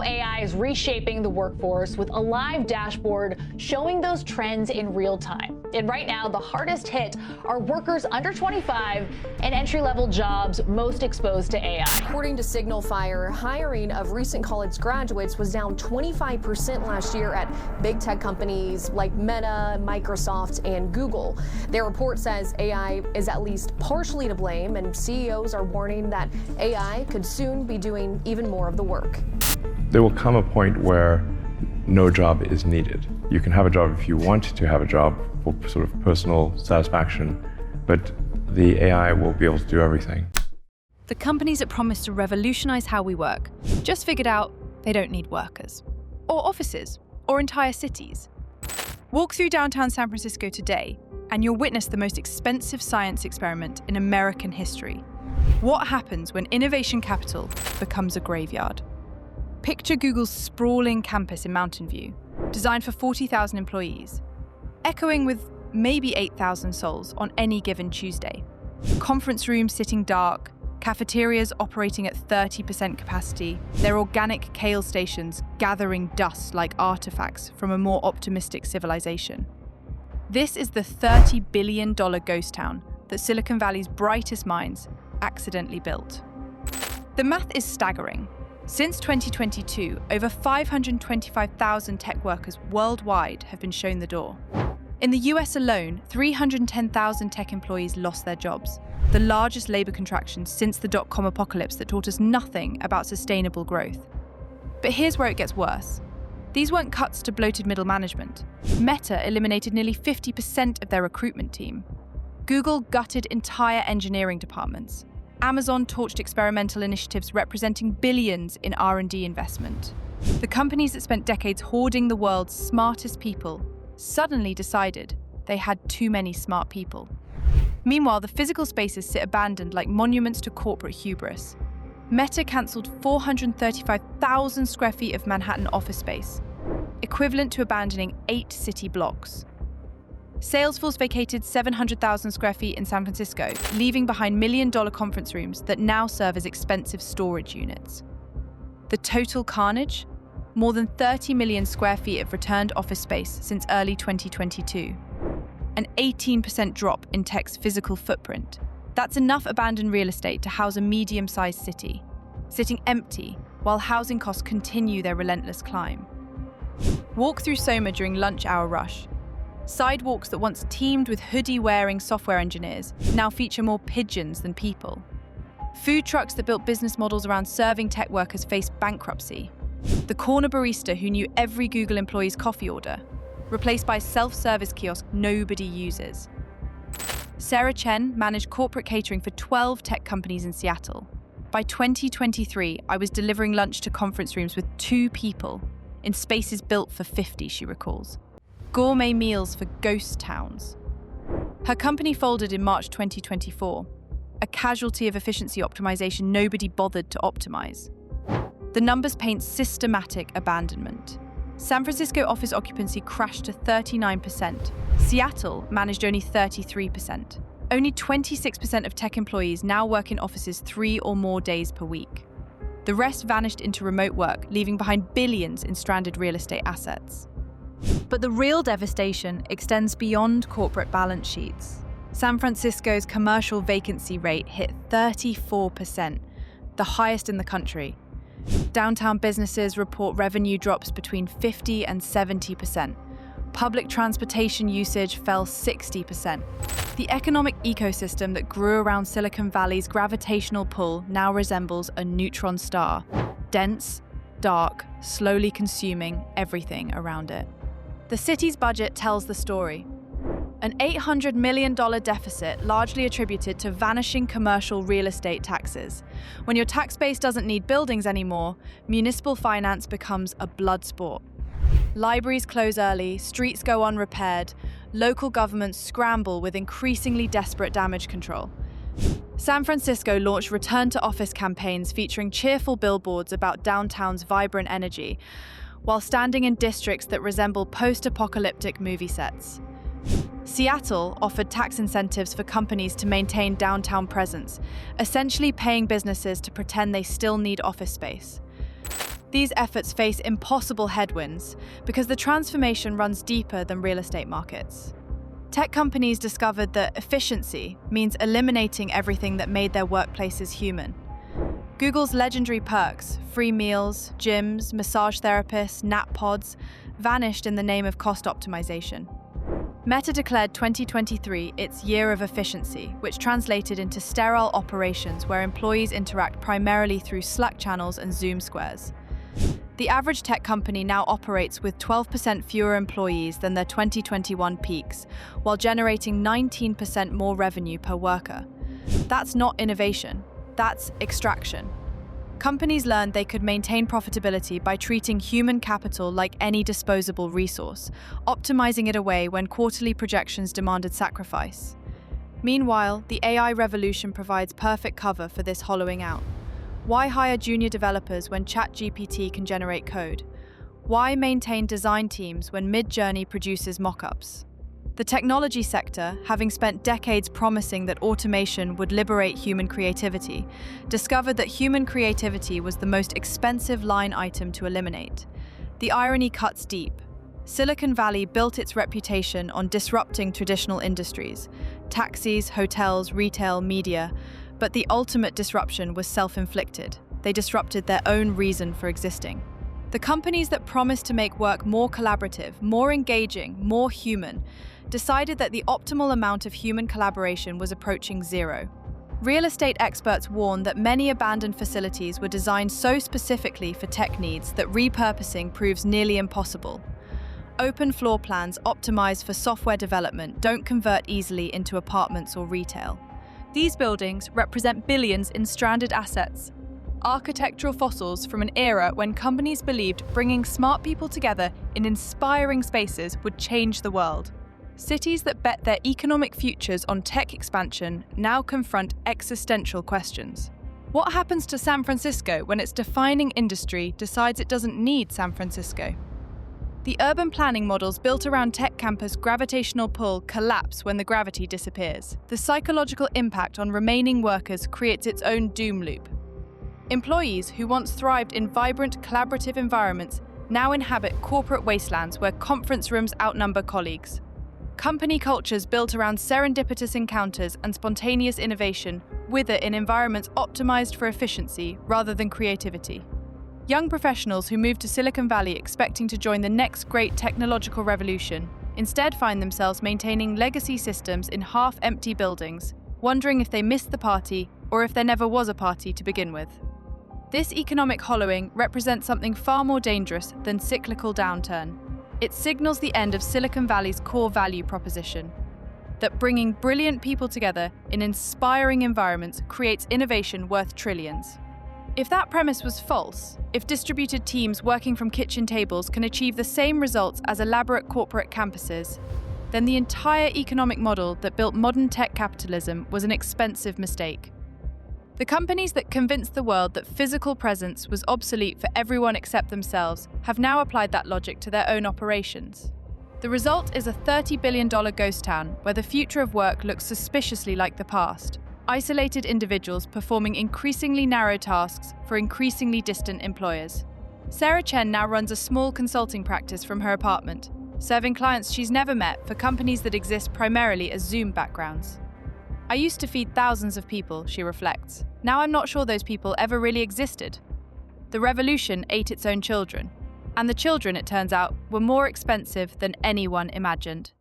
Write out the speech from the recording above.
AI is reshaping the workforce with a live dashboard showing those trends in real time. And right now, the hardest hit are workers under 25 and entry-level jobs most exposed to AI. According to Signal Fire, hiring of recent college graduates was down 25% last year at big tech companies like Meta, Microsoft, and Google. Their report says AI is at least partially to blame, and CEOs are warning that AI could soon be doing even more of the work. There will come a point where no job is needed. You can have a job if you want to have a job for sort of personal satisfaction, but the AI will be able to do everything. The companies that promise to revolutionize how we work just figured out they don't need workers, or offices, or entire cities. Walk through downtown San Francisco today, and you'll witness the most expensive science experiment in American history. What happens when innovation capital becomes a graveyard? Picture Google's sprawling campus in Mountain View, designed for 40,000 employees, echoing with maybe 8,000 souls on any given Tuesday. Conference rooms sitting dark, cafeterias operating at 30% capacity, their organic kale stations gathering dust like artifacts from a more optimistic civilization. This is the $30 billion ghost town that Silicon Valley's brightest minds accidentally built. The math is staggering. Since 2022, over 525,000 tech workers worldwide have been shown the door. In the US alone, 310,000 tech employees lost their jobs, the largest labor contraction since the dot-com apocalypse that taught us nothing about sustainable growth. But here's where it gets worse. These weren't cuts to bloated middle management. Meta eliminated nearly 50% of their recruitment team. Google gutted entire engineering departments. Amazon torched experimental initiatives representing billions in R&D investment. The companies that spent decades hoarding the world's smartest people suddenly decided they had too many smart people. Meanwhile, the physical spaces sit abandoned like monuments to corporate hubris. Meta cancelled 435,000 square feet of Manhattan office space, equivalent to abandoning 8 city blocks. Salesforce vacated 700,000 square feet in San Francisco, leaving behind million-dollar conference rooms that now serve as expensive storage units. The total carnage? More than 30 million square feet of returned office space since early 2022. An 18% drop in tech's physical footprint. That's enough abandoned real estate to house a medium-sized city, sitting empty while housing costs continue their relentless climb. Walk through Soma during lunch hour rush. Sidewalks that once teemed with hoodie-wearing software engineers now feature more pigeons than people. Food trucks that built business models around serving tech workers face bankruptcy. The corner barista who knew every Google employee's coffee order, replaced by a self-service kiosk nobody uses. Sarah Chen managed corporate catering for 12 tech companies in Seattle. By 2023, I was delivering lunch to conference rooms with 2 people, in spaces built for 50, she recalls. Gourmet meals for ghost towns. Her company folded in March 2024, a casualty of efficiency optimization nobody bothered to optimize. The numbers paint systematic abandonment. San Francisco office occupancy crashed to 39%. Seattle managed only 33%. Only 26% of tech employees now work in offices 3 or more days per week. The rest vanished into remote work, leaving behind billions in stranded real estate assets. But the real devastation extends beyond corporate balance sheets. San Francisco's commercial vacancy rate hit 34%, the highest in the country. Downtown businesses report revenue drops between 50 and 70%. Public transportation usage fell 60%. The economic ecosystem that grew around Silicon Valley's gravitational pull now resembles a neutron star, dense, dark, slowly consuming everything around it. The city's budget tells the story. An $800 million deficit largely attributed to vanishing commercial real estate taxes. When your tax base doesn't need buildings anymore, municipal finance becomes a blood sport. Libraries close early, streets go unrepaired, local governments scramble with increasingly desperate damage control. San Francisco launched return-to-office campaigns featuring cheerful billboards about downtown's vibrant energy, while standing in districts that resemble post-apocalyptic movie sets. Seattle offered tax incentives for companies to maintain downtown presence, essentially paying businesses to pretend they still need office space. These efforts face impossible headwinds because the transformation runs deeper than real estate markets. Tech companies discovered that efficiency means eliminating everything that made their workplaces human. Google's legendary perks, free meals, gyms, massage therapists, nap pods, vanished in the name of cost optimization. Meta declared 2023 its year of efficiency, which translated into sterile operations where employees interact primarily through Slack channels and Zoom squares. The average tech company now operates with 12% fewer employees than their 2021 peaks, while generating 19% more revenue per worker. That's not innovation, that's extraction. Companies learned they could maintain profitability by treating human capital like any disposable resource, optimizing it away when quarterly projections demanded sacrifice. Meanwhile, the AI revolution provides perfect cover for this hollowing out. Why hire junior developers when ChatGPT can generate code? Why maintain design teams when Midjourney produces mock-ups? The technology sector, having spent decades promising that automation would liberate human creativity, discovered that human creativity was the most expensive line item to eliminate. The irony cuts deep. Silicon Valley built its reputation on disrupting traditional industries, taxis, hotels, retail, media, but the ultimate disruption was self-inflicted. They disrupted their own reason for existing. The companies that promised to make work more collaborative, more engaging, more human, decided that the optimal amount of human collaboration was approaching zero. Real estate experts warn that many abandoned facilities were designed so specifically for tech needs that repurposing proves nearly impossible. Open floor plans optimized for software development don't convert easily into apartments or retail. These buildings represent billions in stranded assets, architectural fossils from an era when companies believed bringing smart people together in inspiring spaces would change the world. Cities that bet their economic futures on tech expansion now confront existential questions. What happens to San Francisco when its defining industry decides it doesn't need San Francisco? The urban planning models built around tech campus gravitational pull collapse when the gravity disappears. The psychological impact on remaining workers creates its own doom loop. Employees who once thrived in vibrant, collaborative environments now inhabit corporate wastelands where conference rooms outnumber colleagues. Company cultures built around serendipitous encounters and spontaneous innovation wither in environments optimized for efficiency rather than creativity. Young professionals who move to Silicon Valley expecting to join the next great technological revolution instead find themselves maintaining legacy systems in half-empty buildings, wondering if they missed the party or if there never was a party to begin with. This economic hollowing represents something far more dangerous than cyclical downturn. It signals the end of Silicon Valley's core value proposition, that bringing brilliant people together in inspiring environments creates innovation worth trillions. If that premise was false, if distributed teams working from kitchen tables can achieve the same results as elaborate corporate campuses, then the entire economic model that built modern tech capitalism was an expensive mistake. The companies that convinced the world that physical presence was obsolete for everyone except themselves have now applied that logic to their own operations. The result is a $30 billion ghost town where the future of work looks suspiciously like the past. Isolated individuals performing increasingly narrow tasks for increasingly distant employers. Sarah Chen now runs a small consulting practice from her apartment, serving clients she's never met for companies that exist primarily as Zoom backgrounds. I used to feed thousands of people, she reflects. Now I'm not sure those people ever really existed. The revolution ate its own children, and the children, it turns out, were more expensive than anyone imagined.